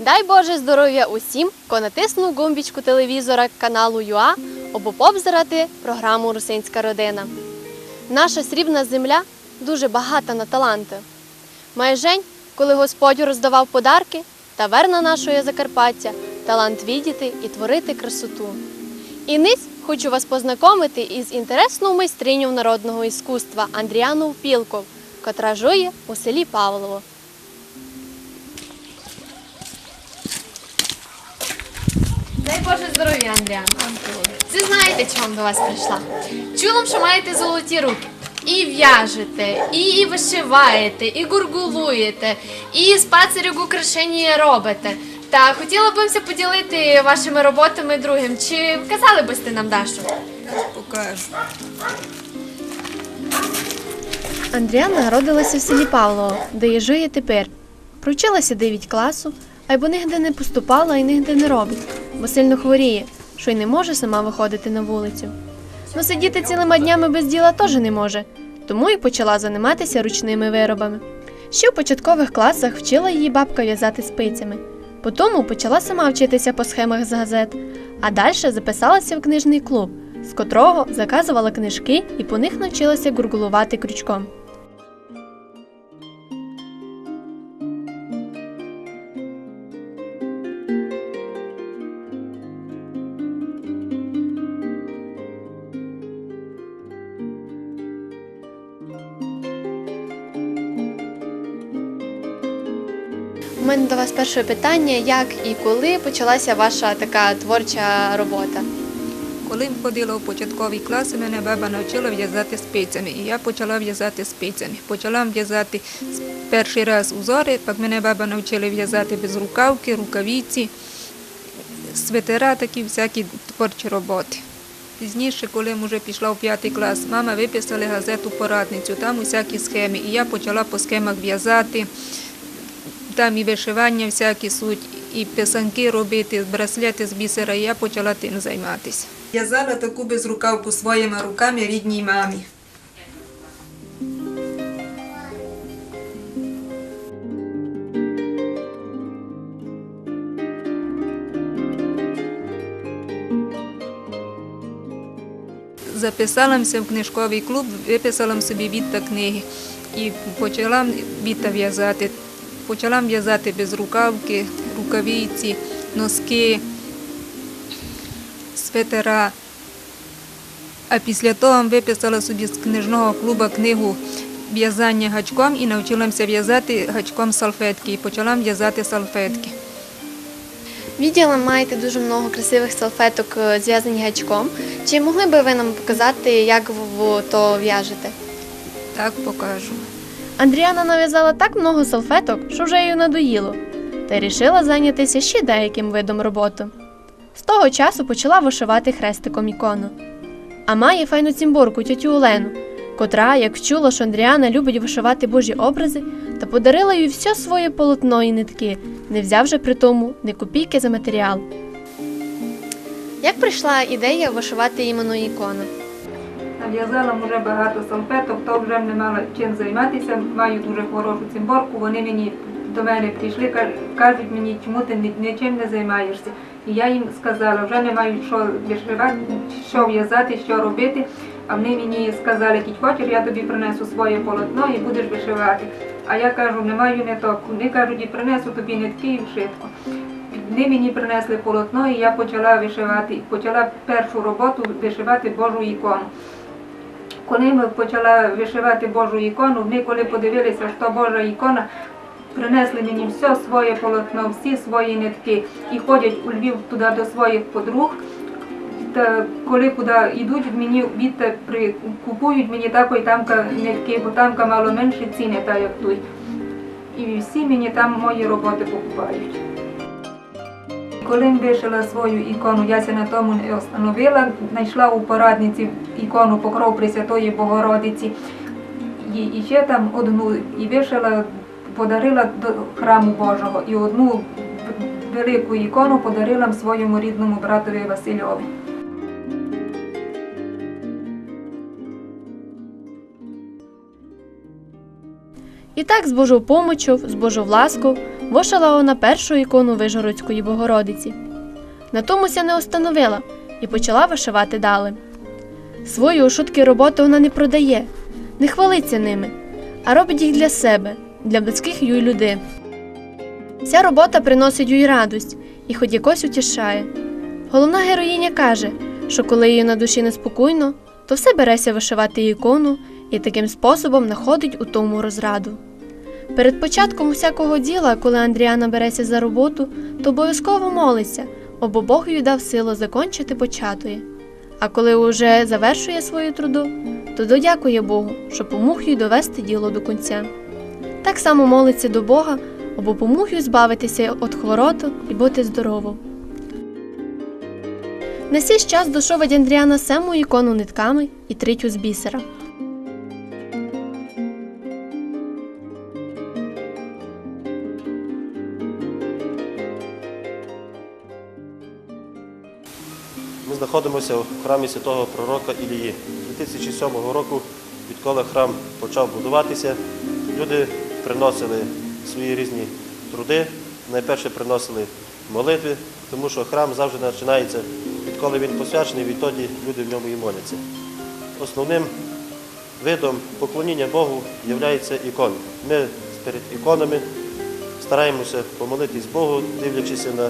Дай Боже здоров'я усім, хто натиснув гумбічку телевізора каналу ЮА, аби обзирати програму «Русинська родина». Наша срібна земля дуже багата на таланти. Має жень, коли Господь роздавав подарки, та верна нашого Закарпаття талант відіти і творити красоту. І ниць хочу вас познайомити із інтересною майстриню народного іскусства Андріану Пілков, котра жує у селі Павлово. Дай Боже здоров'я, Андріана. Ви знаєте, чому до вас прийшла? Чула, що маєте золоті руки. І в'яжете, і вишиваєте, і гургулуєте, і з пацерів украшення робите. Та хотіла б се поділити вашими роботами другим. Чи казали б сте нам, Дашу? Покажу. Андріана народилася в селі Павлово, де і жиє тепер. Провчилася 9 класу, а бо нігде не поступала і нігде не робить, бо сильно хворіє, що й не може сама виходити на вулицю. Но сидіти цілими днями без діла теж не може, тому і почала займатися ручними виробами. Ще в початкових класах вчила її бабка в'язати спицями. Потім почала сама вчитися по схемах з газет, а далі записалася в книжний клуб, з котрого заказувала книжки і по них навчилася гургулувати крючком. У мене до вас перше питання, як і коли почалася ваша така творча робота? Коли ходила в початкові класи, мене баба навчила в'язати спицями. І я почала в'язати спицями. Почала в'язати перший раз узори, потім мене баба навчила в'язати безрукавки, рукавиці, свитера, такі всякі творчі роботи. Пізніше, коли вже пішла в 5 клас, мама виписала газету «Порадницю», там усякі схеми. І я почала по схемах в'язати. Там і вишивання всякі суть, і писанки робити, браслети з бісера, і я почала тим займатися. В'язала таку безрукавку своїми руками рідній мамі. Записалася в книжковий клуб, виписала собі відта книги і почала відта в'язати. Почала в'язати безрукавки, рукавиці, носки, свитера. А після того виписала собі з книжного клубу книгу «В'язання гачком» і навчилася в'язати гачком салфетки. І почала в'язати салфетки. Відділа маєте дуже багато красивих салфеток, зв'язаних гачком. Чи могли б ви нам показати, як ви то в'яжете? Так, покажу. Андріана нав'язала так много салфеток, що вже їй надоїло, та й рішила зайнятися ще деяким видом роботи. З того часу почала вишивати хрестиком ікону. А має файну цимборку тьотю Олену, котра, як чула, що Андріана любить вишивати Божі образи, та подарила їй все своє полотно і нитки, не взявши при тому ні копійки за матеріал. Як прийшла ідея вишивати іменно ікону? Нав'язала вже багато салфеток, то вже не мала чим займатися, маю дуже хорошу цимборку, вони мені до мене прийшли, кажуть мені, чому ти нічим не займаєшся. І я їм сказала, вже не маю що вишивати, що в'язати, що робити, а вони мені сказали, кіть хочеш, я тобі принесу своє полотно і будеш вишивати. А я кажу, не маю ниток, вони кажуть, і принесу тобі нитки і вшитку. Вони мені принесли полотно і я почала вишивати, почала першу роботу вишивати Божу ікону. Коли ми почала вишивати Божу ікону, вони коли подивилися, що Божа ікона, принесли мені все своє полотно, всі свої нитки і ходять у Львів туди до своїх подруг. Та коли куди йдуть, мені купують мені такої тамка нитки, бо тамка мало менше ціни, та як тут. І всі мені там мої роботи покупають. Коли вишила свою ікону, я на тому не остановила, знайшла у Порадниці ікону Покров Пресвятої Богородиці. І ще там одну і вишила, подарила до храму Божого. І одну велику ікону подарила своєму рідному братові Васильові. І так з Божою помочю, з Божою ласкою вишила вона першу ікону Вишгородської Богородиці. На томуся не остановила і почала вишивати далі. Свої ошутки роботи вона не продає, не хвалиться ними, а робить їх для себе, для близьких їй людей. Ця робота приносить їй радість і хоч якось утішає. Головна героїня каже, що коли їй на душі неспокійно, то все береся вишивати ікону і таким способом знаходить у тому розраду. Перед початком усякого діла, коли Андріана береться за роботу, то обов'язково молиться, бо Бог їй дав силу закончити початоє. А коли уже завершує свою труду, то додякує Богу, що помог їй довести діло до кінця. Так само молиться до Бога, бо помог їй збавитися від хворот і бути здоровою. На сій час дошовить Андріана 7 ікону нитками і 3 з бісера. Ми знаходимося в храмі святого пророка Ілії. 2007 року, відколи храм почав будуватися, люди приносили свої різні труди. Найперше приносили молитви, тому що храм завжди починається, відколи він посвячений, відтоді люди в ньому і моляться. Основним видом поклоніння Богу є ікони. Ми перед іконами стараємося помолитись Богу, дивлячись на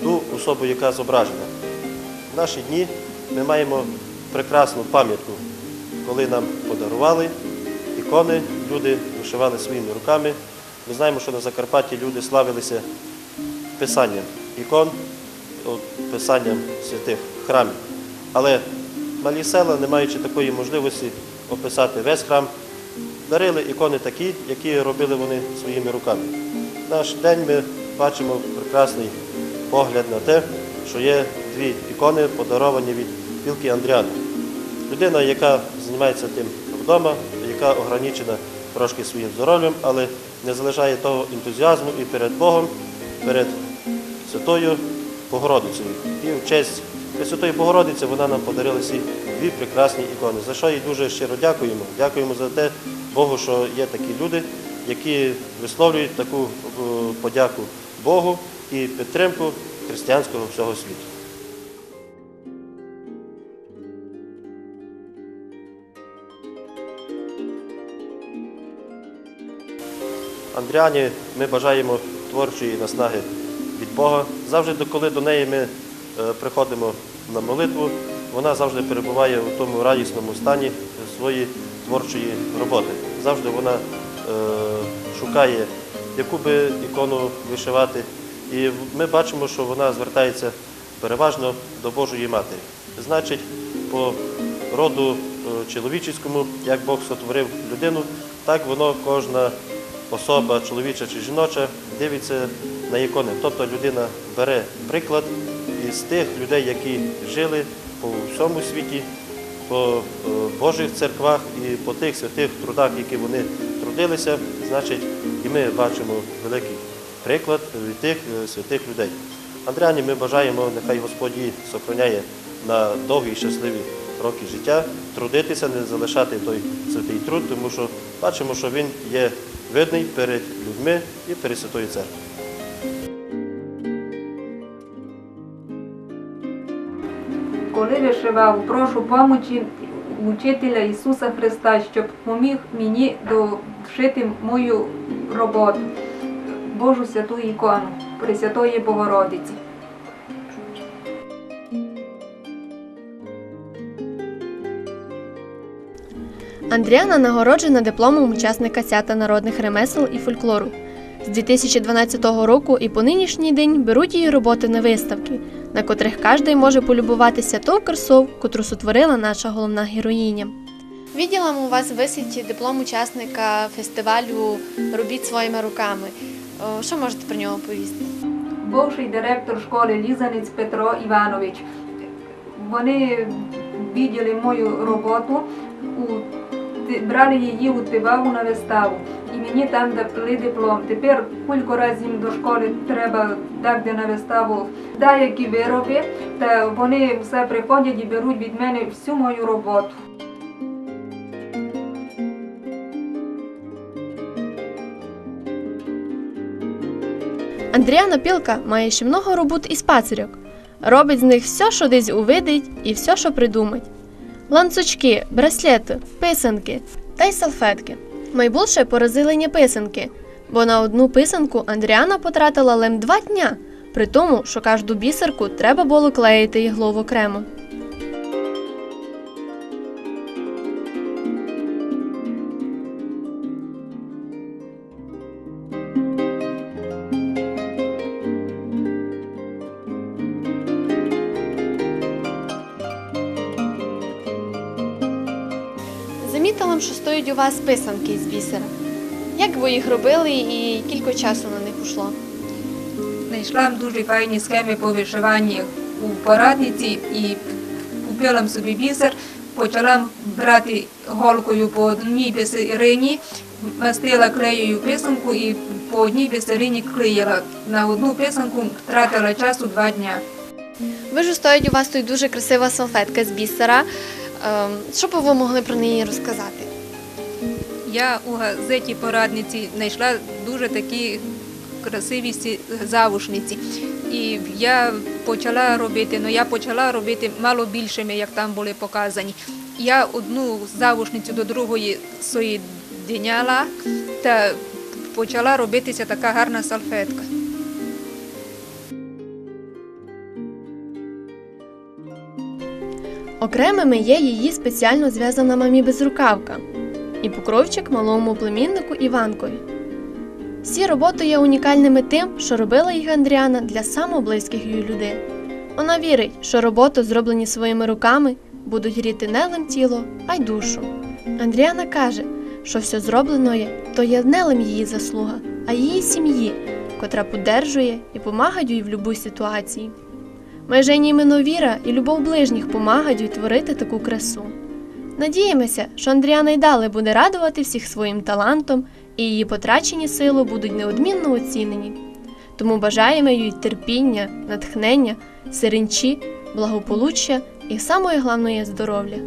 ту особу, яка зображена. В наші дні ми маємо прекрасну пам'ятку, коли нам подарували ікони, люди вишивали своїми руками. Ми знаємо, що на Закарпатті люди славилися писанням ікон, писанням святих храмів. Але малі села, не маючи такої можливості описати весь храм, дарили ікони такі, які робили вони своїми руками. В наш день ми бачимо прекрасний погляд на те, що є 2 ікони, подаровані від спілки Андріана. Людина, яка займається тим вдома, яка ограничена трошки своїм здоров'ям, але не залишає того ентузіазму і перед Богом, перед Святою Богородицею. І в честь Пресвятої Богородиці вона нам подарила ці 2 прекрасні ікони, за що їй дуже щиро дякуємо. Дякуємо за те Богу, що є такі люди, які висловлюють таку подяку Богу і підтримку християнського всього світу. Андріані ми бажаємо творчої наснаги від Бога. Завжди, коли до неї ми приходимо на молитву, вона завжди перебуває у тому радісному стані своєї творчої роботи. Завжди вона шукає, яку би ікону вишивати. І ми бачимо, що вона звертається переважно до Божої Матері. Значить, по роду чоловічому, як Бог сотворив людину, так воно кожна особа, чоловіча чи жіноча, дивиться на ікони. Тобто людина бере приклад із тих людей, які жили по всьому світі, по Божих церквах і по тих святих трудах, які вони трудилися. Значить, і ми бачимо великий приклад від тих святих людей. Андріані ми бажаємо, нехай Господь її сохраняє на довгі і щасливі роки життя, трудитися, не залишати той святий труд, тому що бачимо, що він є видний перед людьми і перед Святою Церквою. Коли вишивав, прошу помочі учителя Ісуса Христа, щоб поміг мені дошити мою роботу, Божу святу ікону Пресвятої Богородиці. Андріана нагороджена дипломом учасника свята народних ремесел і фольклору. З 2012 року і по нинішній день беруть її роботи на виставки, на котрих кожен може полюбуватися тою красою, котру сотворила наша головна героїня. Відділом у вас висить диплом учасника фестивалю «Робіть своїми руками». Що можете про нього повісти? Бувший директор школи Лізанець Петро Іванович. Вони бачили мою роботу, брали її у Тиваву на виставу. І мені там дали диплом. Тепер кілька разів до школи треба дати на виставу деякі вироби, та вони все приходять і беруть від мене всю мою роботу. Андріана Пілка має ще много робот із пацирьок. Робить з них все, що десь увидить, і все, що придумать. Ланцюжки, браслети, писанки та й салфетки. Найбільше поразили писанки, бо на одну писанку Андріана потратила лем 2 дня, при тому, що кожну бісерку треба було клеїти іглово окремо. Замітила, що стоять у вас писанки із бісера. Як ви їх робили і кілька часу на них ушло? Знайшла дуже файні схеми по вишиванні у порадниці і купила собі бісер, почала брати голкою по одній бісерині, мастила клеєю писанку і по одній бісерині клеїла. На одну писанку тратила часу 2 дня. Ви ж стоїть у вас тут дуже красива салфетка з бісера. Що б ви могли про неї розказати? Я у газеті порадниці знайшла дуже такі красиві завушниці. І я почала робити мало більшими, як там були показані. Я одну завушницю до другої соєдиняла та почала робитися така гарна салфетка. Окремими є її спеціально зв'язана мамі безрукавка і покровчик малому племіннику Іванкові. Всі роботи є унікальними тим, що робила їх Андріана для самоблизьких їй людей. Вона вірить, що роботи, зроблені своїми руками, будуть гріти не лим тіло, а й душу. Андріана каже, що все зроблено то є не лим її заслуга, а її сім'ї, котра поддержує і помагає їй в будь-якій ситуації. Майже іменно віра і любов ближніх помагають їй творити таку красу. Надіємося, що Андріана й далі буде радувати всіх своїм талантом, і її потрачені сили будуть неодмінно оцінені. Тому бажаємо їй терпіння, натхнення, сиренчі, благополуччя і, саме головне, здоров'я.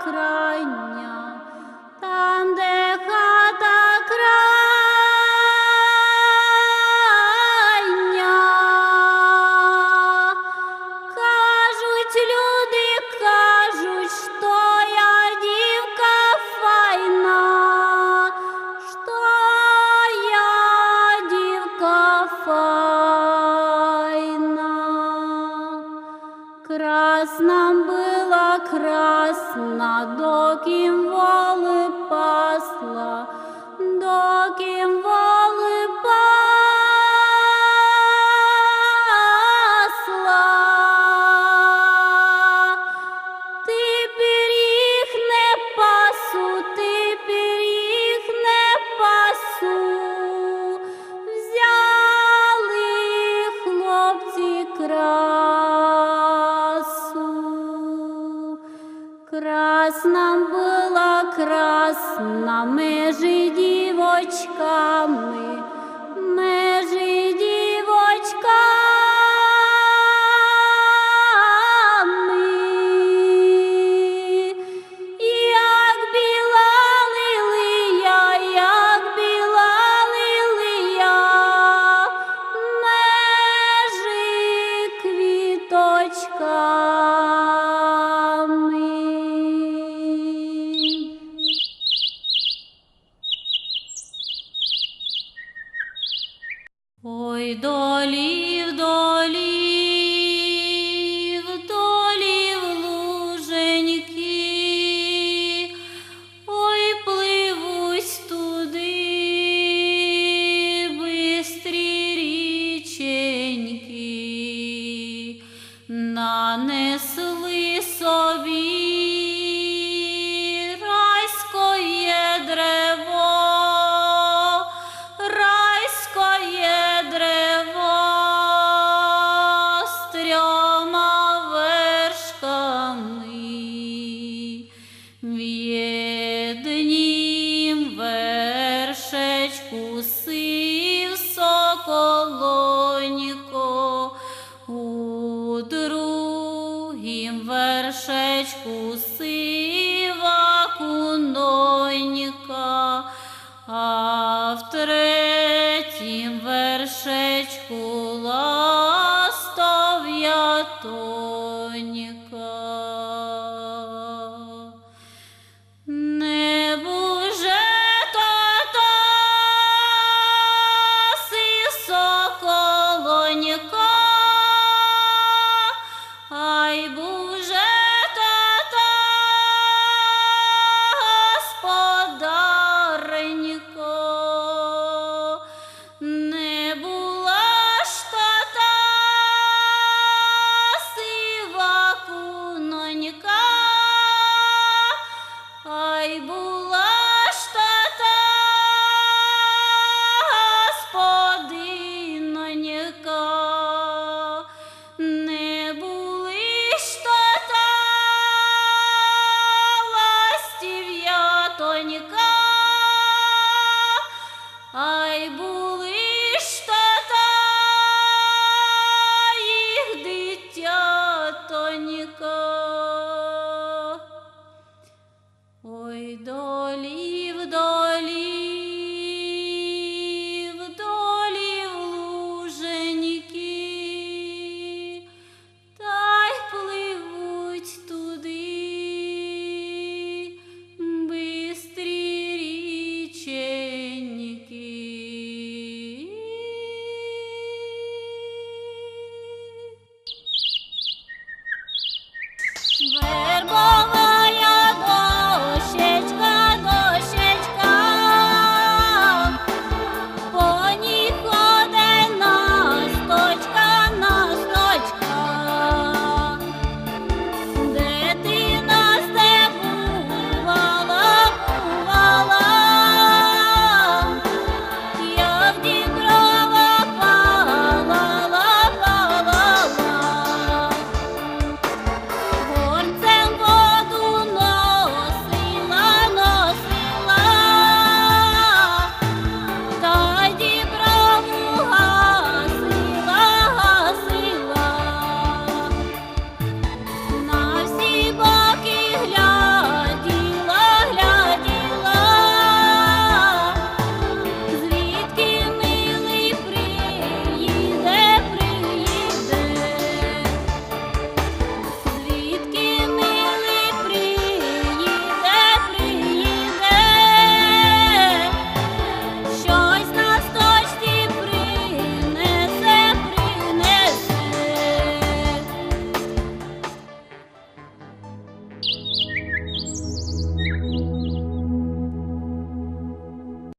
крайня, там, де хата крайня. Кажуть люди, кажуть, що я дівка файна, що я дівка файна. Красна была красна, доким воли пасла, доким воли пасла. Тепер їх не пасу, тепер їх не пасу. Взяли хлопці красу. Красна була красна межі дівочками, межі дівочками. Як біла лилія, як біла лилія, межі квіточками. Ой, долі, вдолі, вдолі в луженьки, ой, пливусь туди бистрі річеньки, нанесли собі райськоє древо, райськоє древо з трьома вершками. В єднім вершечку сив соколонько, у другім вершечку сива кунонька, а в третім вершечку ластов'ято.